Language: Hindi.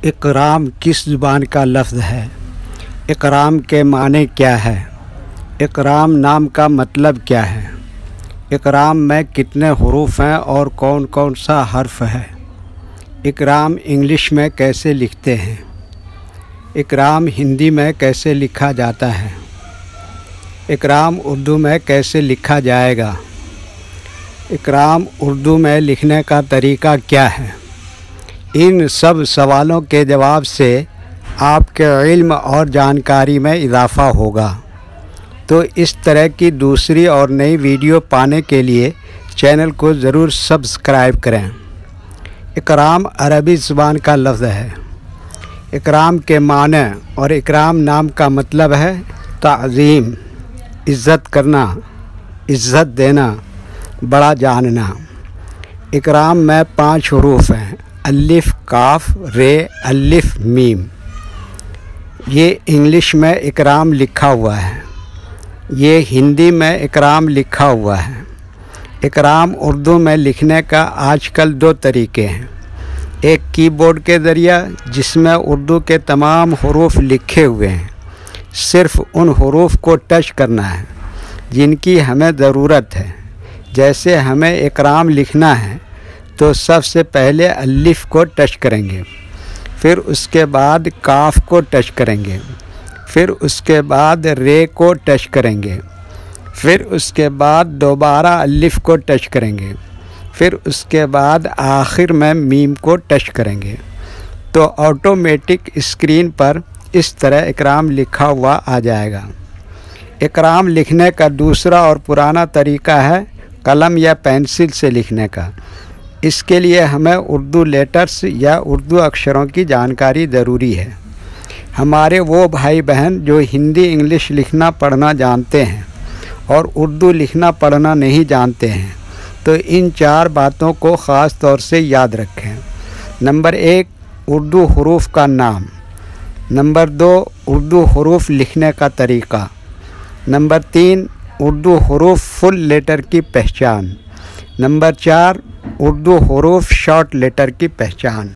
इकराम किस ज़ुबान का लफ्ज़ है? इकराम के माने क्या है? इकराम नाम का मतलब क्या है? इकराम में कितने हुरूफ हैं और कौन कौन सा हर्फ है? इकराम इंग्लिश में कैसे लिखते हैं? इकराम हिंदी में कैसे लिखा जाता है? इकराम उर्दू में कैसे लिखा जाएगा? इकराम उर्दू में लिखने का तरीका क्या है? इन सब सवालों के जवाब से आपके इल्म और जानकारी में इजाफ़ा होगा। तो इस तरह की दूसरी और नई वीडियो पाने के लिए चैनल को ज़रूर सब्सक्राइब करें। इकराम अरबी ज़ुबान का लफ्ज़ है। इकराम के माने और इकराम नाम का मतलब है ताज़ीम, इज़्ज़त करना, इज़्ज़त देना, बड़ा जानना। इकराम में 5 हुरूफ हैं, अलिफ, काफ, रे, अलिफ, मीम। ये इंग्लिश में इकराम लिखा हुआ है, ये हिंदी में इकराम लिखा हुआ है। इकराम उर्दू में लिखने का आजकल 2 तरीके हैं। एक कीबोर्ड के ज़रिए जिसमें उर्दू के तमाम हुरूफ लिखे हुए हैं, सिर्फ़ उन हुरूफ को टच करना है जिनकी हमें ज़रूरत है। जैसे हमें इकराम लिखना है तो सबसे पहले अलिफ को टच करेंगे, फिर उसके बाद काफ को टच करेंगे, फिर उसके बाद रे को टच करेंगे, फिर उसके बाद दोबारा अलिफ को टच करेंगे, फिर उसके बाद आखिर में मीम को टच करेंगे। तो ऑटोमेटिक स्क्रीन पर इस तरह इकराम लिखा हुआ आ जाएगा। इकराम लिखने का दूसरा और पुराना तरीका है कलम या पेंसिल से लिखने का। इसके लिए हमें उर्दू लेटर्स या उर्दू अक्षरों की जानकारी ज़रूरी है। हमारे वो भाई बहन जो हिंदी इंग्लिश लिखना पढ़ना जानते हैं और उर्दू लिखना पढ़ना नहीं जानते हैं, तो इन 4 बातों को ख़ास तौर से याद रखें। नंबर 1, उर्दू हुरूफ का नाम। नंबर 2, उर्दू हुरूफ लिखने का तरीका। नंबर 3, उर्दू हुरूफ फुल लेटर की पहचान। नंबर 4, उर्दू हुरूफ शॉर्ट लेटर की पहचान।